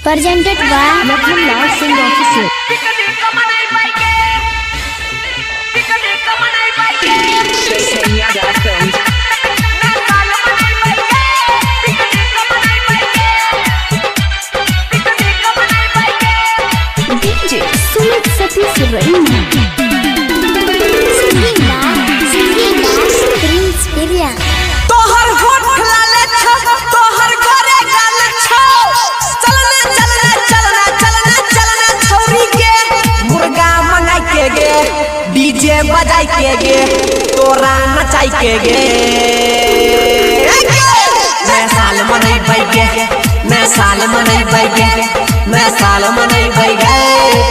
presented by Lakhanlal Singh Official. DJ Sumit Satish Raina. Singing by Prince Pirya. तोहर होठ लाले छ तोहर गोरे गाल छ चलना चलना चलना चलना चलना छौरी के मुर्गा मंगाई के गे डीजे बजाई के गे तोरा नचाई के गे मैं साल मनई बैगे मैं साल मनई बैगे मैं साल मनई बैगे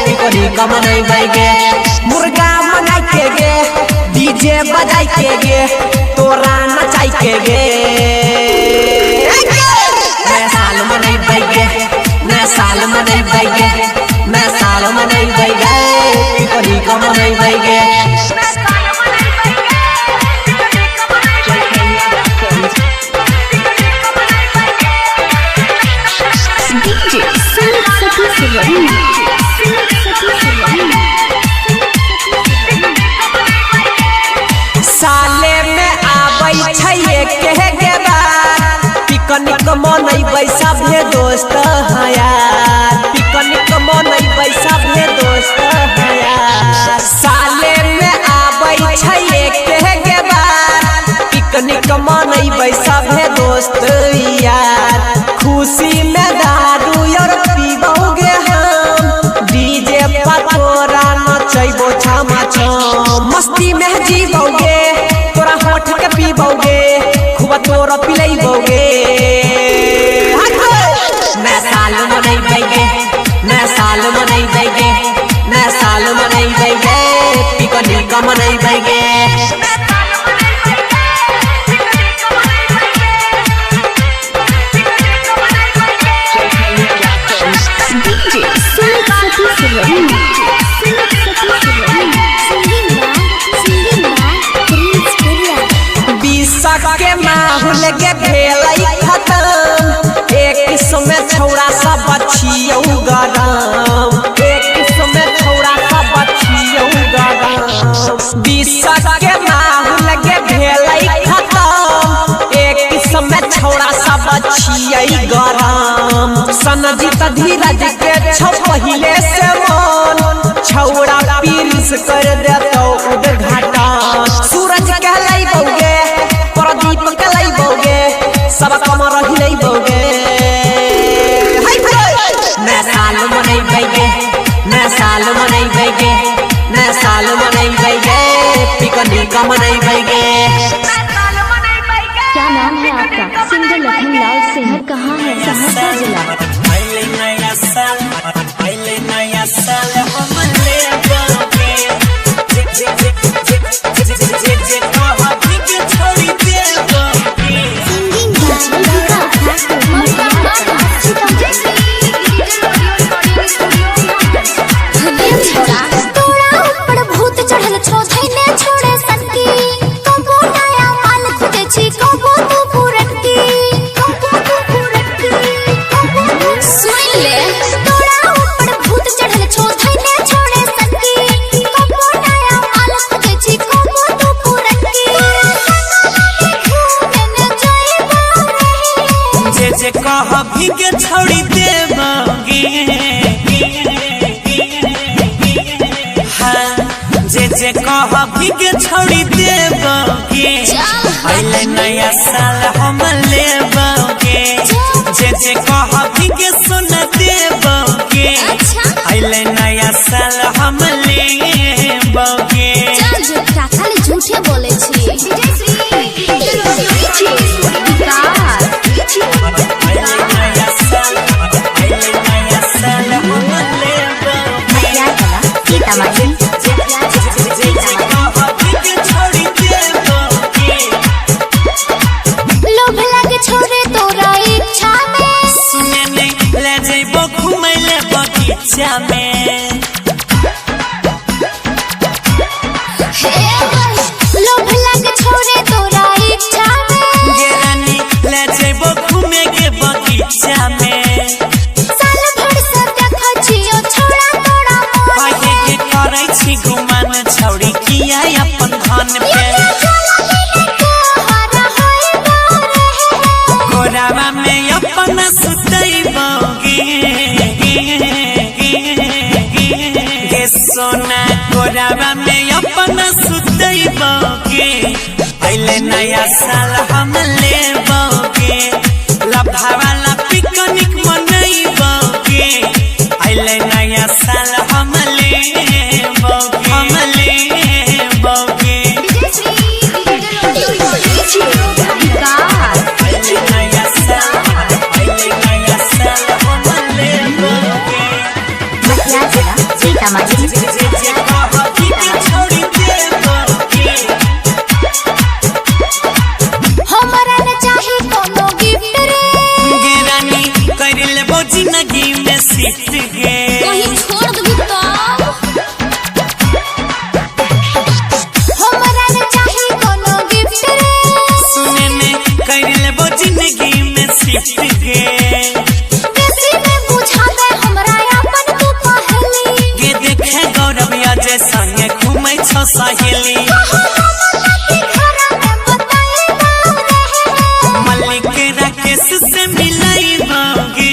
पिकोनी का मनई बैगे मुर्गा मंगाई के गे डीजे बजाई के गे तोरा नचाई के गे मैं साल मनई बैगे मैं साल मनई बैगे मैं साल मनई बैगे पिकोनी का मनई बैगे DJ Sumit Satish Raina. साले में आबै छै के गे बार पिकनिक मनैबै सभे दोस्त है यार पिकनिक मनैबै सभे दोस्त है यार साले में आबै छै के गे बार पिकनिक मनैबै सभे दोस्त यार खुशी में दारू और पीबोगे हम डीजे पर तोरा नचैबो छमा छम मस्ती में जीवोगे तोरा होठ के पीबोगे खूब तोरा पिलैबोगे मैं साल मनई बैगे मैं साल मनई बैगे मैं साल मनई बैगे पिकनिक मनई बैगे DJ Sumit Satish Raina. Singing by Prince Pirya. बिसक के माहौल के भेलै खत्म एक किस्म छौड़ा सब छियौ गरम एक किस्म छौड़ा सब छियौ गरम बिसक के माहौल के भेलै खत्म एक किस्म छौड़ा सब छियै गरम सनजीत धीरज के छौ पहिले से मन छौड़ा पीरिस कर देतौ उद्घाटन सूरज कहलैबोगे प्रदीप कहलैबोगे सब कमर हिलैबोगे मैं साल मनई बैगे मैं साल मनई बैगे मैं साल मनई बैगे पिकनिक मनई बैगे क्या नाम है आपका? सिंगर लखनलाल सिंह। कहाँ है? सहरसा जिला। के छोड़ी देबोगे हाँ जे कहबी के छोड़ी देबोगे अइले नया साल हम लेबोगे जे कहबी के सुन देबोगे अइले नया साल हम लेबोगे खाली झूठे बोले छी। लोभ लागे छोरे तोरा इच्छा में सुने नहीं ले जइबो घुमै ले बगीचा में लोभ लागे छोरे तोरा इच्छा में गे रानी ले जइबो घुमे के बगीचा में साल भर छी गुमान छौड़ी किया अपन धन पे गोरावा में अपन सुतैबोगे गे सोना गोरावा में अपन सुतैबोगे पहले नया साल हम लेबोगे लभावाला पिकनिक मनैबोगे पहले नया साल हम लेबोगे जिंदगी में सीख गए छोड़ दो हमरा ने चाही कोनो गिफ्ट रे सुने में कर लेबो जिंदगी में सीख गए कैसे में बुझा दे हमरा अपन तू पहली गे देखे गौरव अजय संगे घूमै छ सहेली मल्लिक राकेश से मिलाइबोगे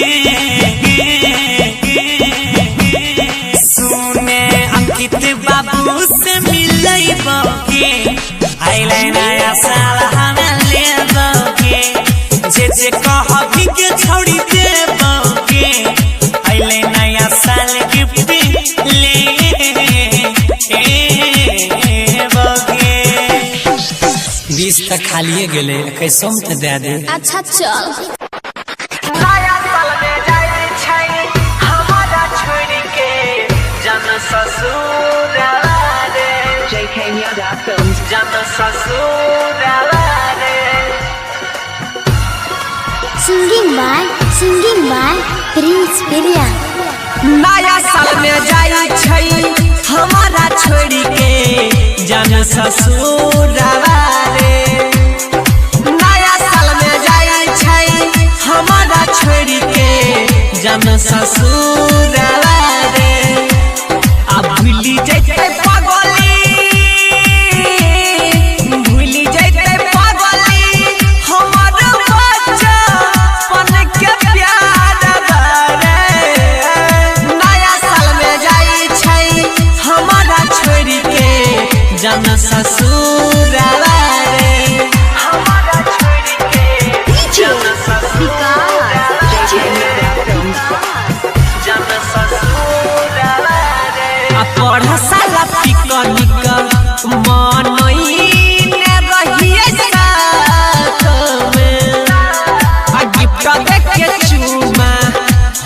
बाबू से मिलैबोगे आइले नया साल हम लेबोगे जे कहबी के छोड़ी देबोगे आइले नया साल गिफ्ट लेबोगे 20 तक खालिए गेले 21 में तो दे दे अच्छा चल Singing by Prince Peria नया साल में जाई छै हमारा छोड़ी के जन ससुरावा रे नया साल में जाई छै हमारा छोड़ी के जन ससुरावा रे अब भूली जैते पागली भूली जैते पागली हमर बच्चा पन के प्यार बारे नया साल में जाई छै हमारा छोड़ी के जन ससुरावा रे हमारा छोड़ी के जन ससुरावा पढ़ साला पिकनिक मनइने रहिए साथ में आ गिफ्ट देके चुमा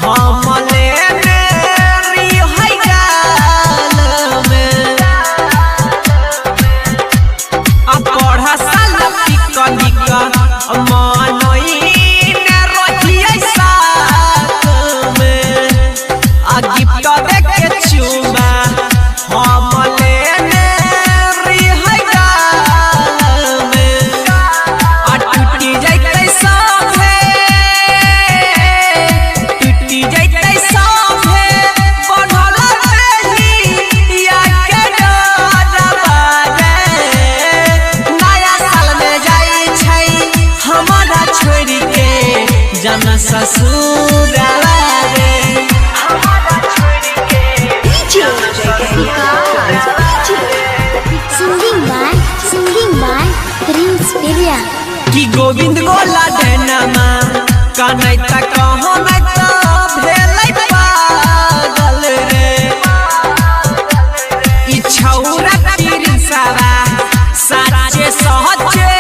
हम लेने रिहै गाल में आ पढ़ साला पिकनिक मनइने रहिए साथ में आ गिफ्ट देके चुमा हम लेने रिहै गाल में आ टूटी जैते साफे बढ़ल रही या के डरबा रे नया साल में जाई छै हमारा छोड़ी के जन ससुरावा रे हमारा छोड़ी के Singing by Prince Peria कि गोविंद गोला देनमा कनै त कहो नै त भेलै पागल रे ई छौरा तिरसावा साचे सहजे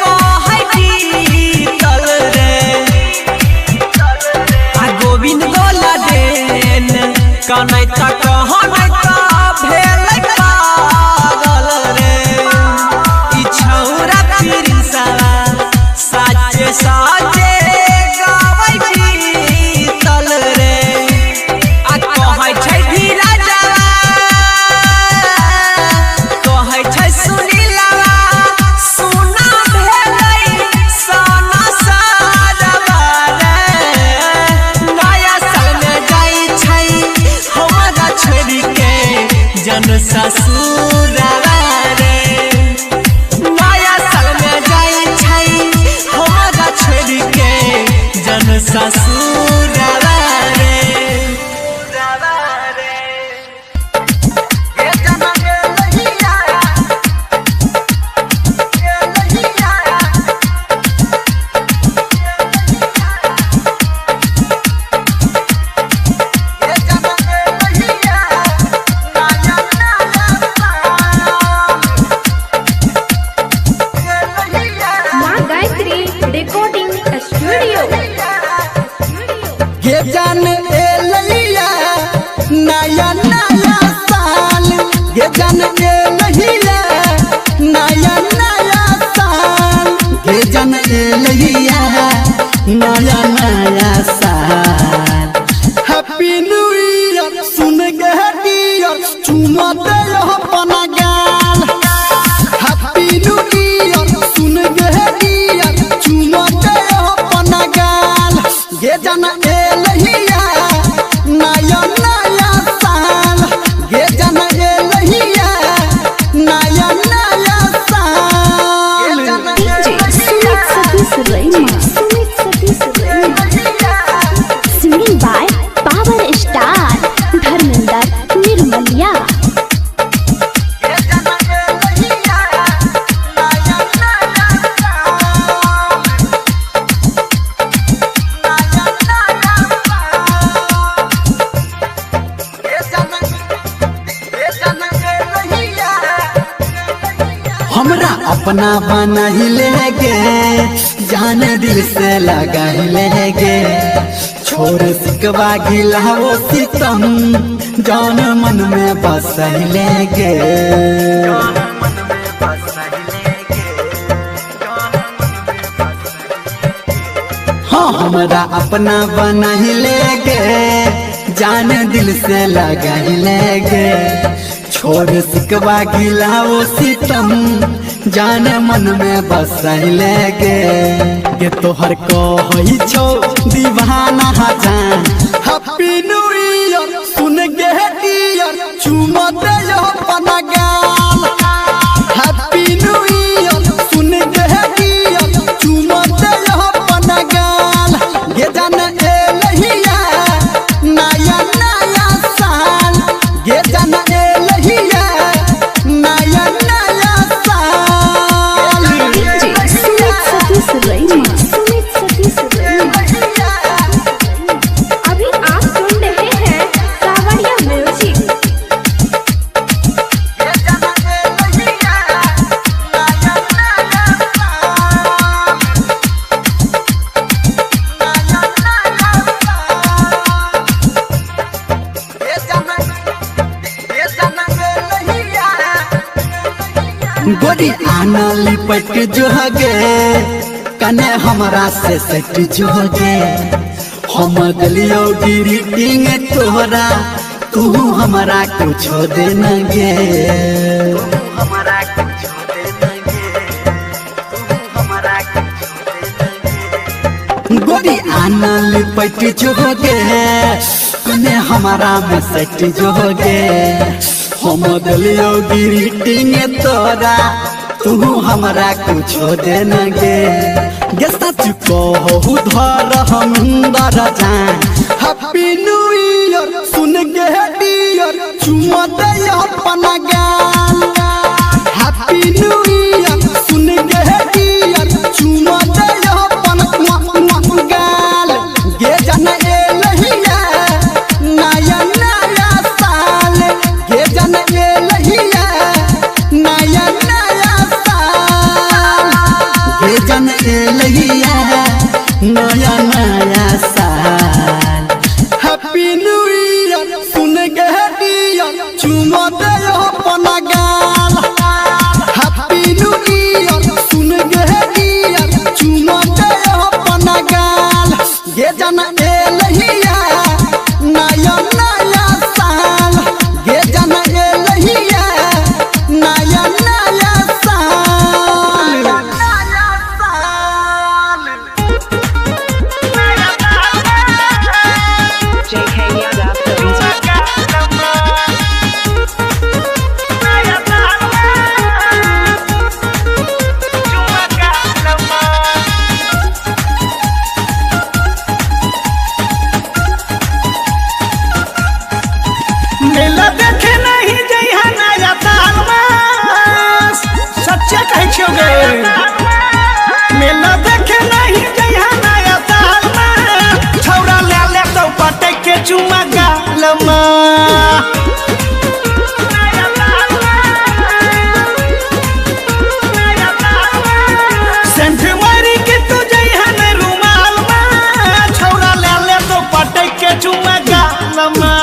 कहै गीतल रे आ गोविंद गोला देन कनै त कहो नै त भेलै पागल रे ई छौरा तिरसावा साचे साचे गावै गीतल रे आ कहै छै धीरा जावा कहै छै सुनीलावा सुना भेलै सना साजवा रे नया साल में जाई छै हमारा छोड़ी के नया नया साल। हैप्पी न्यू ईयर सुन के डियर चुमा दे अपना गाल। हैप्पी न्यू ईयर सुन के डियर चुमा दे अपना गाल। ये जाना ए लहिया नया नया साल। ये जाना ए लहिया नया नया साल। Singing by Power Star Dharmendra Nirmaliya. हमरा अपना बना ही लेगे जान दिल से लगा ही लेगे। छोड़ सिकवा गिला वो सितम जान मन में बस ही लेगे। हाँ हमरा अपना बना ही लेगे जान दिल से लगा ही लेगे। छोड़ सिकवा गिला वो सितम जान मन में बस लेगे। ये तोहर कही छो दीवाना जान। हैप्पी न्यू ईयर सुन के डियर चुमा दे अपना गाल। हैप्पी न्यू ईयर सुन के डियर चुमा दे अपना गाल। ये जान ए लहिया नया नया साल। ये जान ए लहिया नया नया साल। अभी आप सुन रहे हैं कावड़िया म्यूजिक। गोरी आना लिपट जो गे कने हमरा से सट जो गे। हम दिलियो ग्रीटिंग तोहरा तू हमरा कुछ दे न गे। गोरी आना लिपट जो गे कने हमरा में सट जो गे। हम दिलियो ग्रीटिंग तोरा तू हमरा कुछ दे न गे। गे सच कहू धर हमदर जान। हैप्पी न्यू ईयर सुन के डियर चुमा दे अपना गाल। हैप्पी न्यू ईयर सुन के डियर चुमा दे अपना गाल। गे जाना ए लहिया नया नया साल। गे जाना ए लहिया नया नया साल। गे जाना ए लहिया नया नया साल। हैप्पी न्यू ईयर सुन के डियर चुमा दे अपना गाल। हैप्पी न्यू ईयर सुन के डियर चुमा दे अपना गाल। ये जाना ए लहिया नया नया साल। ये जाना ए लहिया नया नया साल। मेला देखे नहीं जइहा नया साल में। सच्चे कहे छियो गे। मेला देखे नहीं जइहा नया साल में। छौरा ले ले तो पटे के चुमा गाल में। सेंट मारी के तू जइहा ने रुमाल में। छौरा ले ले तो पटे के चुमा गाल में।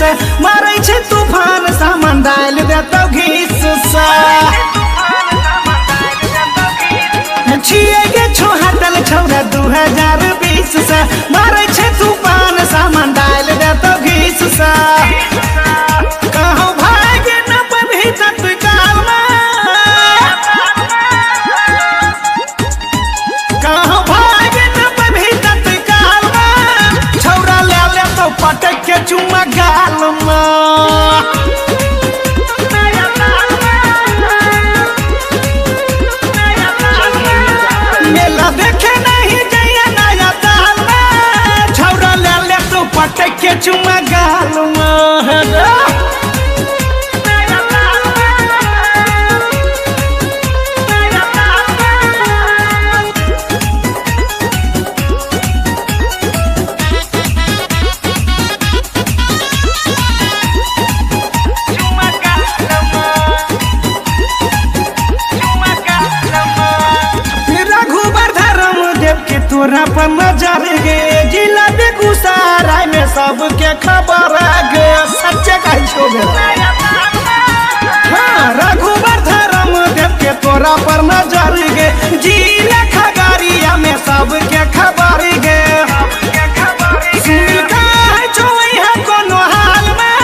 से मारै छै तूफान सामान डाल देतौ घीस से छिए गे छो हटल छौरा 2020 से मारै छै तूफान सामान डाल देतौ घीस से कहूँ भाग न पभी तत्काल कहूँ भाग न पभी तत्काल छौरा ले ले तो पटक के चुम्मा गाल मेला देखे नहीं जइया नया ताल छौरा ले ले तो पटक के चुम्मा गाल तोरा पर नजर गे जिला बेगूसराय में सबके खबर गे सच्चे कहै छौ गे हाँ रघुवर धर्म देव के तोरा पर नजर गे जिला खगड़िया में सबके खबर गे सुनी कहै छौ यहाँ कोनो हाल में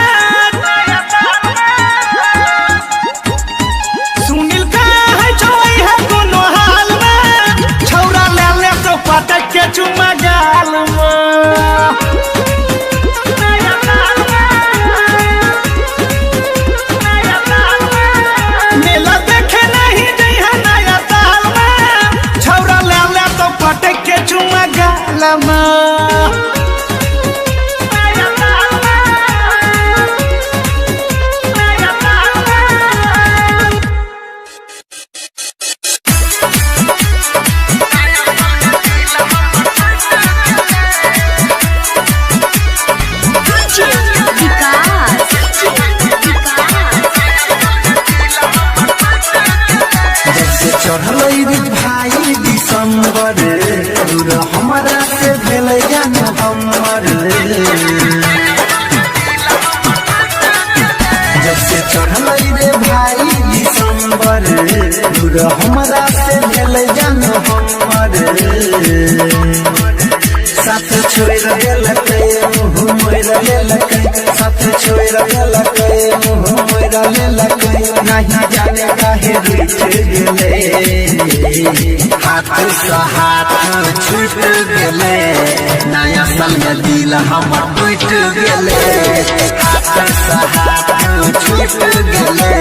सुनील कहै छौ यहाँ कोनो हाल में छौरा ले ले तो पटक के चुम्मा गाल मेला देखे नहीं जइहा नया ताल में छौरा ले ले तो पटक के चुम्मा गाल चढ़ल भाई दिसंबर हमारा से भेल नवंबर जब से चढ़ल रे भाई दिसंबर हमारा से भेल नवंबर साथ छोड़ देलकै मुँह मोड़ लेलकै साथ छोड़ देलकै मुँह मोड़ लेलकै नहीं जाने काहे रुठ गेले हाथ से हाथ छूट गेले नया साल में दिल हमर टूट गेले हाथ से हाथ छूट गेले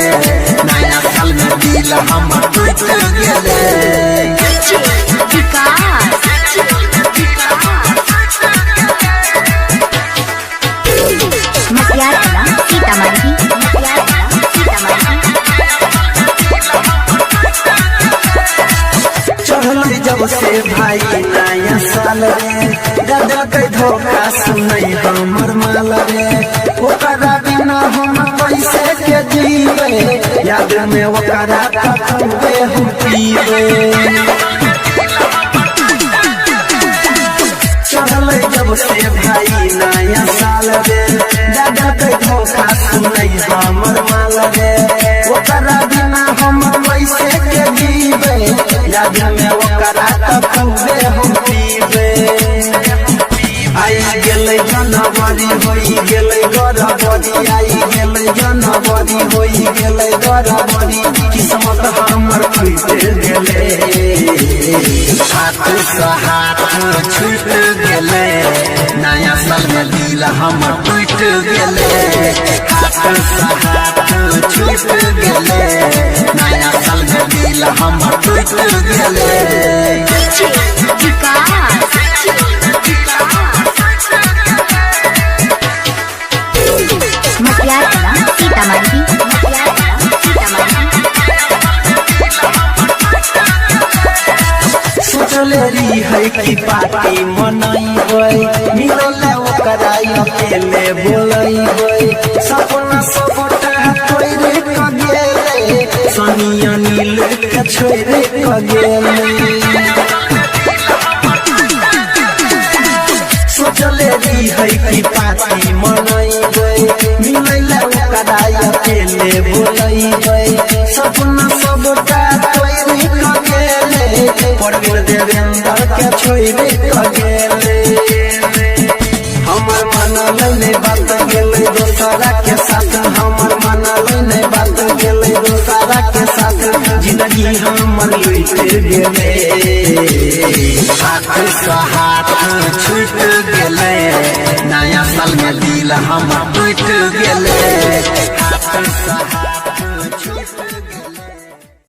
नया साल में दिल हमर टूट गेले चढ़ल जब से भाई नया साल रे दादा के धोखा सुनै हमर माल रे ओकरा बिना हम कैसे के जीवे याद में ओकरा कखबे हम पीवे चढ़ल जब से भाई नया साल रे दादा के धोखा सुनै हमर माल रे ओकरा बिना हम कैसे के जीवे याद में ओकरा कखबे हम पीवे आई गेलै जनवरी होई गेलै गरबरी आई गेलै जनवरी होई गेलै गरबरी किस्मत हमर फूट गेलै हाथ से हाथ छूट गेलै नया साल में दिल हमर टूट गेलै हाथ से हाथ छूट गेलै नया साल में दिल हमर टूट गेलै सोचले रही है कि पार्टी मनैबै मिलल ओकरा अकेले बोलैबै सपना सबटा तोरे क गेलै सनिया नील के छोड़े क गेलै सोचले रही है कि पार्टी मनैबै बोलैबै सपना सबटा तोरी क गेले परवीन देवेंद्र के छोड़े क गेले हमर मन लैले बात गेले दोसरा के साथ हमर मन लैले बात गेले दोसरा के साथ जिंदगी हमर लुट गेले हाथ से हाथ छूट गेले नया साल में दिल हमर टूट गेले हाथ से हाथ